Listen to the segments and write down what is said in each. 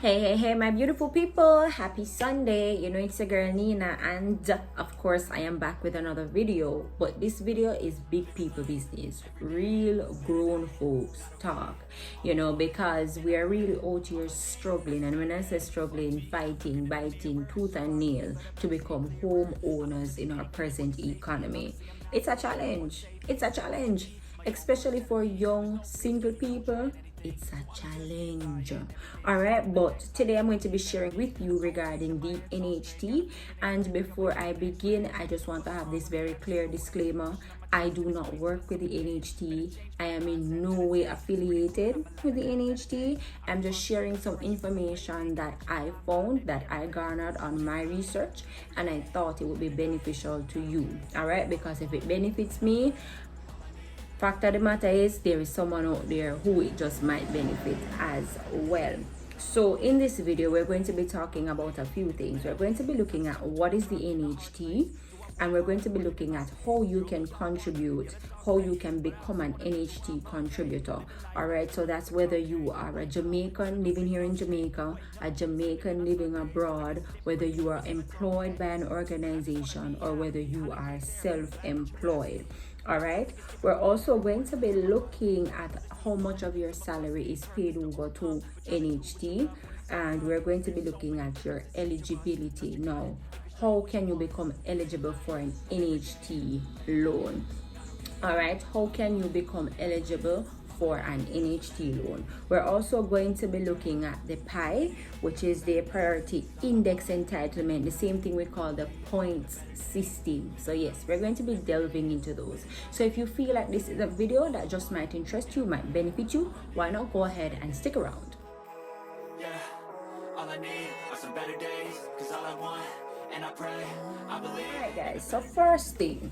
Hey, my beautiful people. Happy Sunday. You know, it's your girl Nina, and of course, I am back with another video. But this video is big people business, real grown folks talk, you know, because we are really out here struggling. And when I say struggling, fighting, biting tooth and nail to become homeowners in our present economy. It's a challenge. It's a challenge, especially for young single people. It's a challenge. All right, but today I'm going to be sharing with you regarding the NHT. And before I begin, I just want to have this very clear disclaimer. I do not work with the NHT. I am in no way affiliated with the NHT. I'm just sharing some information that I found, that I garnered on my research, and I thought it would be beneficial to you. All right, because if it benefits me, fact of the matter is, there is someone out there who it just might benefit as well. So in this video, we're going to be talking about a few things. We're going to be looking at what is the NHT, and we're going to be looking at how you can contribute, how you can become an NHT contributor. All right, so that's whether you are a Jamaican living here in Jamaica, a Jamaican living abroad, whether you are employed by an organization, or whether you are self-employed. All right, we're also going to be looking at how much of your salary is paid over to NHT, and we're going to be looking at your eligibility. Now, how can you become eligible for an NHT loan? All right, how can you become eligible for an NHT loan? We're also going to be looking at the PI, which is the priority index entitlement, the same thing we call the points system. So yes, we're going to be delving into those. So if you feel like this is a video that just might interest you, might benefit you, why not go ahead and stick around. Yeah, all I need are some better days, cause all I want, and I pray, I believe. Alright guys, so first thing,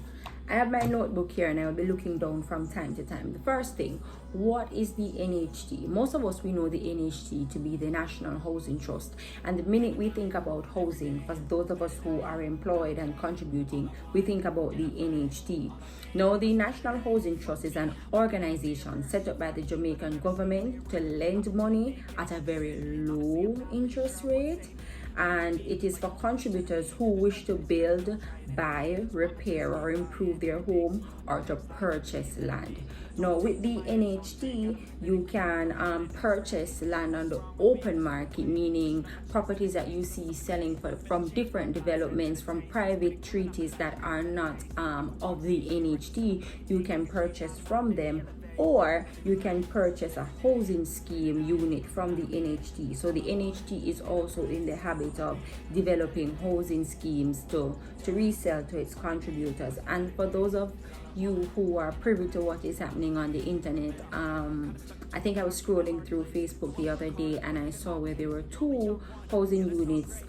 I have my notebook here and I'll be looking down from time to time. The first thing, what is the NHT? Most of us, we know the NHT to be the National Housing Trust. And the minute we think about housing, for those of us who are employed and contributing, we think about the NHT. Now, the National Housing Trust is an organization set up by the Jamaican government to lend money at a very low interest rate. And it is for contributors who wish to build, buy, repair, or improve their home, or to purchase land. Now, with the NHT, you can purchase land on the open market, meaning properties that you see selling from different developments, from private treaties that are not of the NHT. You can purchase from them, or you can purchase a housing scheme unit from the NHT. So the NHT is also in the habit of developing housing schemes to resell to its contributors. And for those of you who are privy to what is happening on the internet, I think I was scrolling through Facebook the other day and I saw where there were two housing units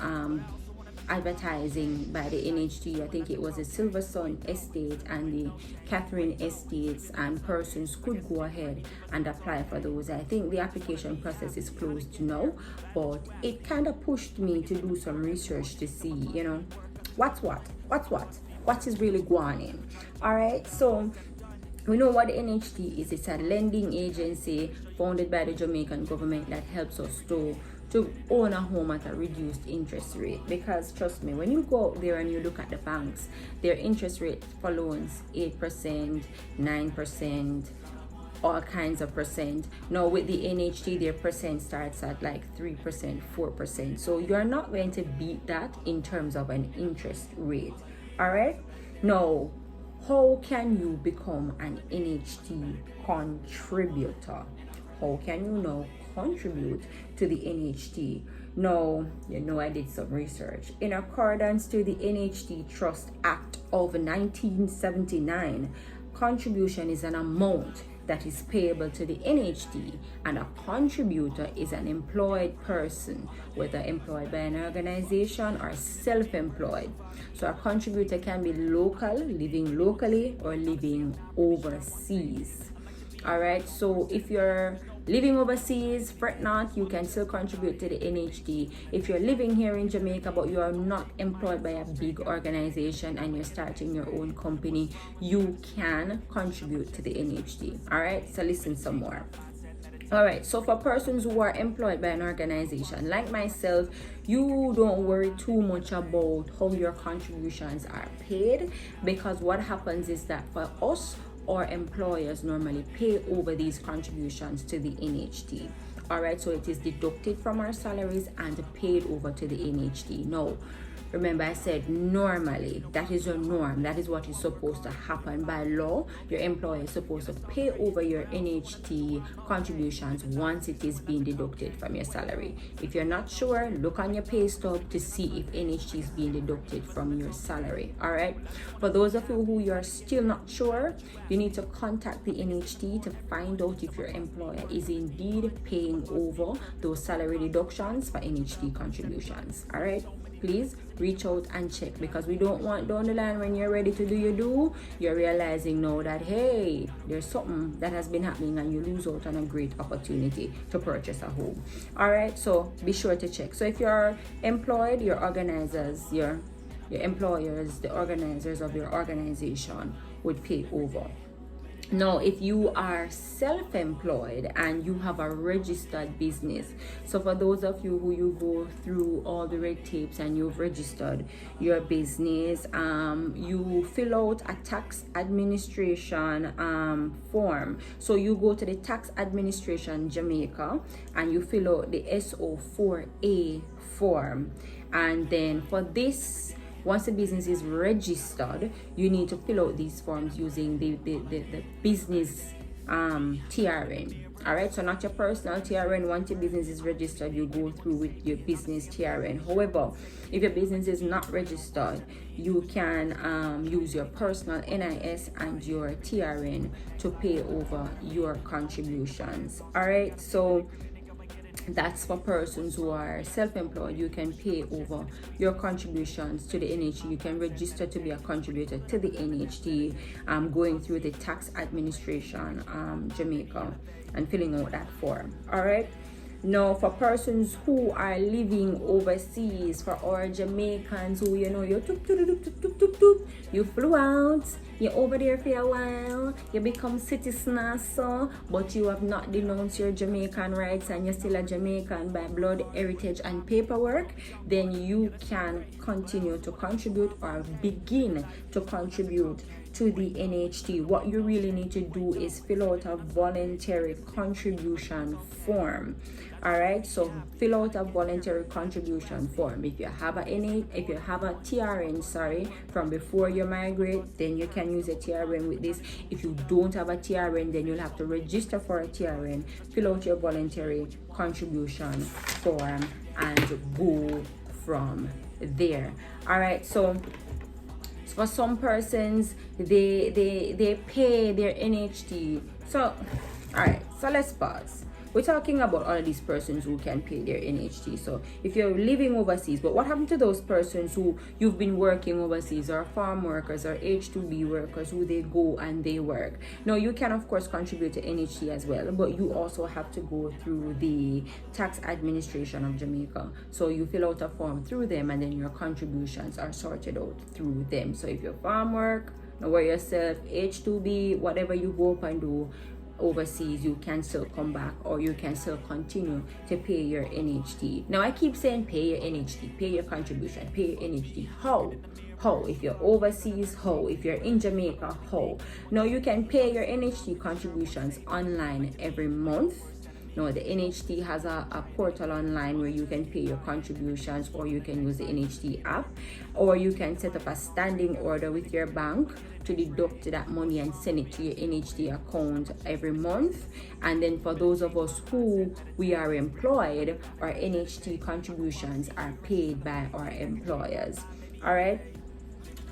advertising by the NHT. I think it was the Silversun Estate and the Catherine Estates, and persons could go ahead and apply for those. I think the application process is closed now, but it kind of pushed me to do some research to see, you know, what is really going on. All right, so we know what the NHT is. It's a lending agency founded by the Jamaican government that helps us to own a home at a reduced interest rate. Because trust me, when you go out there and you look at the banks, their interest rate for loans 8%, 9%, all kinds of percent. Now with the NHT, their percent starts at like 3%, 4%. So you're not going to beat that in terms of an interest rate. All right, now how can you become an NHT contributor? How can you now contribute to the NHT? Now, you know, I did some research. In accordance to the NHT Trust Act of 1979, contribution is an amount that is payable to the NHT, and a contributor is an employed person, whether employed by an organization or self-employed. So a contributor can be local, living locally, or living overseas. All right, so if you're living overseas, fret not, you can still contribute to the NHT. If you're living here in Jamaica but you are not employed by a big organization and you're starting your own company, you can contribute to the NHT. All right, so listen some more. All right, so for persons who are employed by an organization like myself, you don't worry too much about how your contributions are paid, because what happens is that for us, our employers normally pay over these contributions to the NHT. All right, so it is deducted from our salaries and paid over to the NHT. No, remember I said normally, that is your norm, that is what is supposed to happen by law. Your employer is supposed to pay over your NHT contributions once it is being deducted from your salary. If you're not sure, look on your pay stub to see if NHT is being deducted from your salary. All right, for those of you who you're still not sure, you need to contact the NHT to find out if your employer is indeed paying over those salary deductions for NHT contributions. All right, please reach out and check, because we don't want down the line when you're ready to do your due, you're realizing now that hey, there's something that has been happening and you lose out on a great opportunity to purchase a home. All right, so be sure to check. So if you're employed, your organizers, your employers, the organizers of your organization would pay over. Now, if you are self-employed and you have a registered business, so for those of you who you go through all the red tapes and you've registered your business, you fill out a tax administration form. So you go to the tax administration Jamaica and you fill out the SO4A form, and then for this, once the business is registered, you need to fill out these forms using the business TRN. All right, so not your personal TRN. Once your business is registered, you go through with your business TRN. However, if your business is not registered, you can use your personal NIS and your TRN to pay over your contributions. All right, so that's for persons who are self-employed. You can pay over your contributions to the NHT. You can register to be a contributor to the NHT, going through the tax administration Jamaica and filling out that form. All right, now for persons who are living overseas, for our Jamaicans who, you know, you flew out, you're over there for a while, you become citizens, so, but you have not denounced your Jamaican rights and you're still a Jamaican by blood, heritage and paperwork, then you can continue to contribute or begin to contribute to the NHT. What you really need to do is fill out a voluntary contribution form. All right, so fill out a voluntary contribution form. If you have a TRN, from before you migrate, then you can use a TRN with this. If you don't have a TRN, then you'll have to register for a TRN, fill out your voluntary contribution form, and go from there. All right, so for some persons, they pay their NHT. So all right, so let's pause. We're talking about all of these persons who can pay their NHT. So if you're living overseas, but what happened to those persons who you've been working overseas, or farm workers or H2B workers who they go and they work? Now, you can of course contribute to NHT as well, but you also have to go through the tax administration of Jamaica. So you fill out a form through them, and then your contributions are sorted out through them. So if you're farm work, know where yourself, H2B, whatever you go up and do overseas, you can still come back, or you can still continue to pay your NHT. Now I keep saying pay your NHT, pay your contribution, pay your NHT. How? If you're overseas, how? If you're in Jamaica, how? Now you can pay your NHT contributions online every month. Now the NHT has a portal online where you can pay your contributions, or you can use the NHT app, or you can set up a standing order with your bank to deduct that money and send it to your NHT account every month. And then for those of us who we are employed, our NHT contributions are paid by our employers. All right,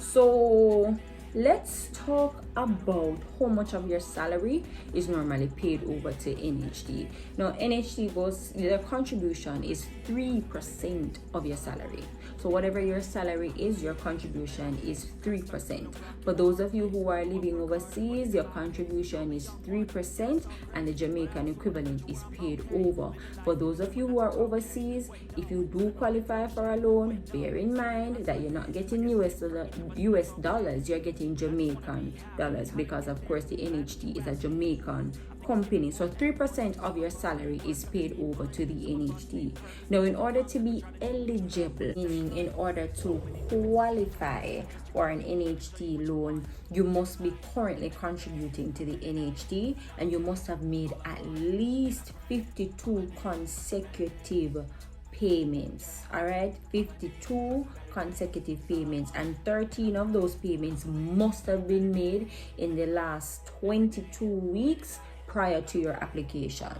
so let's talk about how much of your salary is normally paid over to NHT. Now NHT their contribution is 3% of your salary. So whatever your salary is, your contribution is 3%. For those of you who are living overseas, your contribution is 3%, and the Jamaican equivalent is paid over. For those of you who are overseas, if you do qualify for a loan, bear in mind that you're not getting US dollars, you're getting Jamaican dollars, because of course the NHT is a Jamaican company. So 3% of your salary is paid over to the NHT. Now, in order to be eligible, meaning in order to qualify for an NHT loan, you must be currently contributing to the NHT, and you must have made at least 52 consecutive payments. All right, 52 consecutive payments, and 13 of those payments must have been made in the last 22 weeks prior to your application.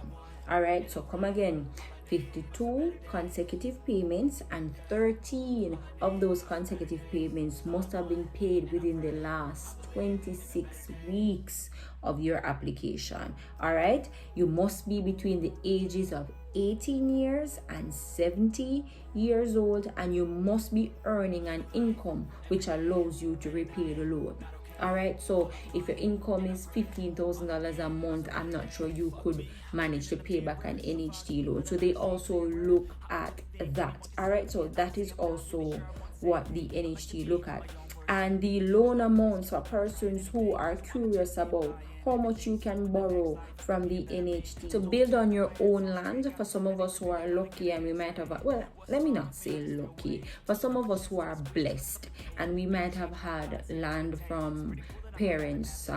All right, so come again. 52 consecutive payments, and 13 of those consecutive payments must have been paid within the last 26 weeks of your application. All right, you must be between the ages of 18 years and 70 years old, and you must be earning an income which allows you to repay the loan. All right, so if your income is $15,000 a month, I'm not sure you could manage to pay back an NHT loan. So they also look at that. All right, so that is also what the NHT look at. And the loan amounts for persons who are curious about how much you can borrow from the NHT. So build on your own land. For some of us who are lucky, and we might have, well, let me not say lucky, for some of us who are blessed, and we might have had land from parents,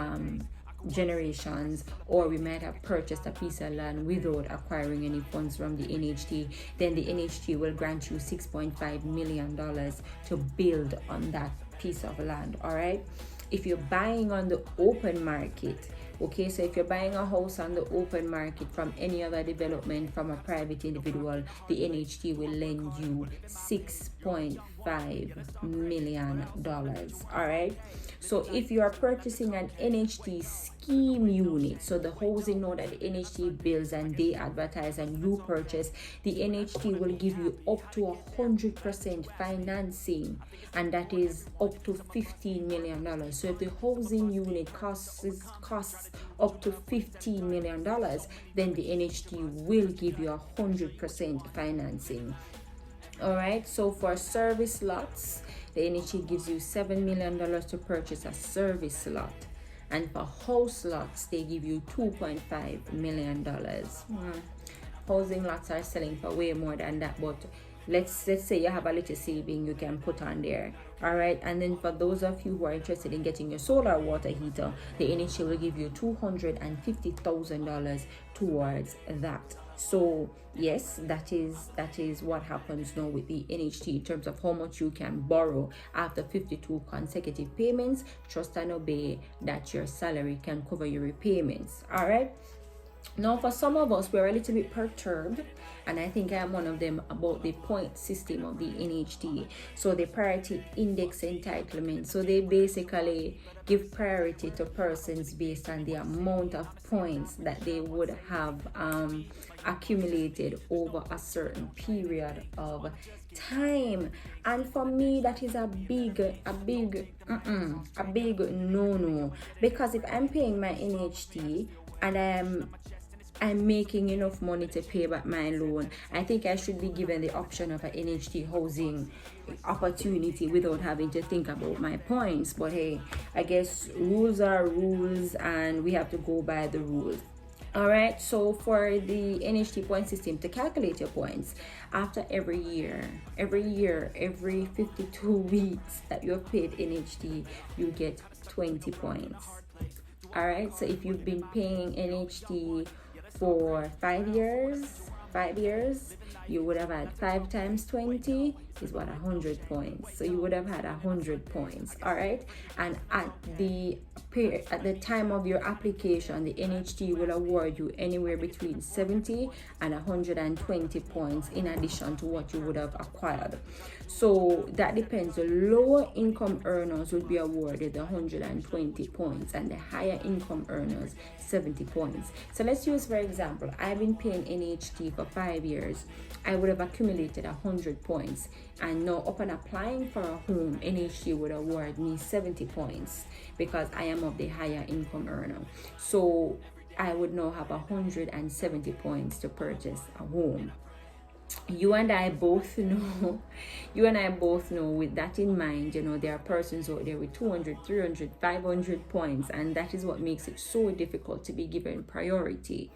generations, or we might have purchased a piece of land without acquiring any funds from the NHT, then the NHT will grant you $6.5 million to build on that piece of land. All right, if you're buying on the open market, okay, so if you're buying a house on the open market from any other development, from a private individual, the NHT will lend you $6.5 million. All right, so if you are purchasing an NHT scheme unit, so the housing loan that the NHT builds and they advertise and you purchase, the NHT will give you up to 100% financing, and that is up to $15 million. So if the housing unit costs up to $15 million, then the NHT will give you 100% financing. All right, so for service lots, the NHT gives you $7 million to purchase a service lot, and for house lots they give you $2.5 million. Housing lots are selling for way more than that, but let's say you have a little saving you can put on there. All right, and then for those of you who are interested in getting your solar water heater, the NHT will give you $250,000 towards that. So yes, that is what happens now with the NHT in terms of how much you can borrow after 52 consecutive payments. Trust and obey that your salary can cover your repayments. All right, now for some of us, we're a little bit perturbed, and I think I'm one of them, about the point system of the NHT. So the priority index entitlement, so they basically give priority to persons based on the amount of points that they would have accumulated over a certain period of time. And for me, that is a big no, because if I'm paying my NHT and I'm making enough money to pay back my loan, I think I should be given the option of an NHT housing opportunity without having to think about my points. But hey, I guess rules are rules, and we have to go by the rules. All right, so for the NHT point system, to calculate your points, after every 52 weeks that you have paid NHT, you get 20 points. All right, so if you've been paying NHT for 5 years, you would have had 5 times 20 is what, 100 points. So you would have had 100 points. All right, and at the time of your application, the NHT will award you anywhere between 70 and 120 points in addition to what you would have acquired. So that depends. The lower income earners will be awarded 120 points, and the higher income earners 70 points. So let's use, for example, I've been paying NHT for 5 years. I would have accumulated 100 points, and now upon applying for a home, NHT would award me 70 points because I am of the higher income earner. So I would now have 170 points to purchase a home. you and I both know, you and I both know, with that in mind, you know, there are persons out there with 200, 300, 500 points, and that is what makes it so difficult to be given priority.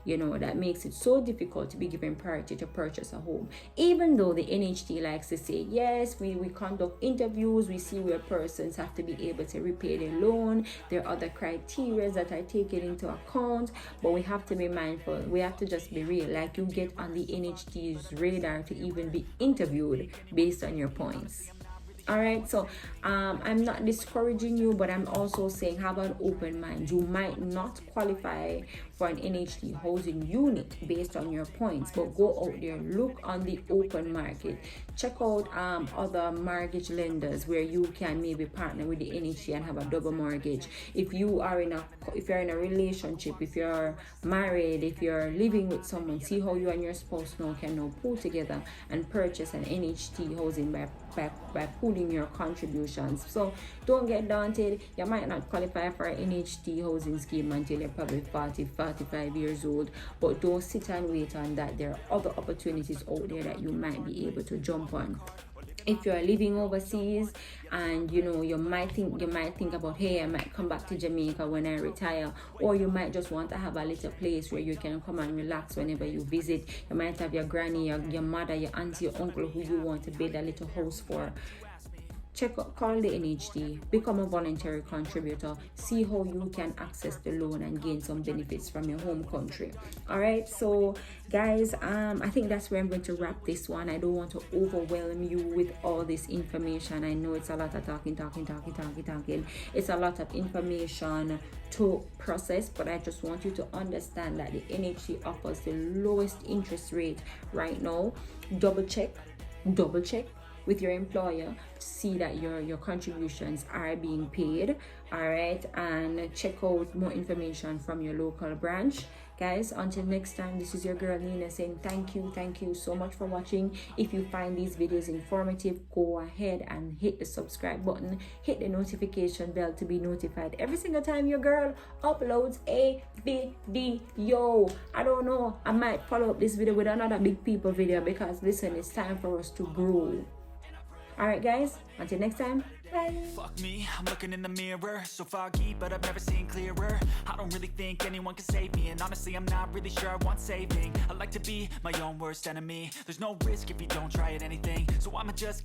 You know, that makes it so difficult to be given priority to purchase a home. Even though the NHT likes to say, yes, we conduct interviews, we see where persons have to be able to repay their loan. There are other criteria that are taken into account, but we have to be mindful. We have to just be real. Like, you get on the NHT's radar to even be interviewed based on your points. All right, so I'm not discouraging you, but I'm also saying have an open mind. You might not qualify for an NHT housing unit based on your points, but go out there, look on the open market, check out other mortgage lenders where you can maybe partner with the NHT and have a double mortgage. If you're in a relationship, if you're married, if you're living with someone, see how you and your spouse now can now pull together and purchase an NHT housing by pooling your contributions. So don't get daunted. You might not qualify for an NHT housing scheme until you're probably 40, 45 years old, but don't sit and wait on that. There are other opportunities out there that you might be able to jump on. If you're living overseas and you know, you might think about, hey, I might come back to Jamaica when I retire, or you might just want to have a little place where you can come and relax whenever you visit. You might have your granny, your mother, your auntie, your uncle who you want to build a little house for. Call the NHD, become a voluntary contributor, see how you can access the loan and gain some benefits from your home country. All right, so guys, I think that's where I'm going to wrap this one. I don't want to overwhelm you with all this information. I know it's a lot of talking. It's a lot of information to process, but I just want you to understand that the NHD offers the lowest interest rate right now. Double check with your employer to see that your contributions are being paid. All right, and check out more information from your local branch. Guys, until next time, this is your girl Nina saying thank you so much for watching. If you find these videos informative, go ahead and hit the subscribe button, hit the notification bell to be notified every single time your girl uploads a video. I don't know, I might follow up this video with another big people video, because listen, it's time for us to grow. All right, guys, until next time, bye. Fuck me, I'm looking in the mirror, so foggy, but I've never seen clearer. I don't really think anyone can save me, and honestly, I'm not really sure I want saving. I like to be my own worst enemy. There's no risk if you don't try at anything, so I'ma just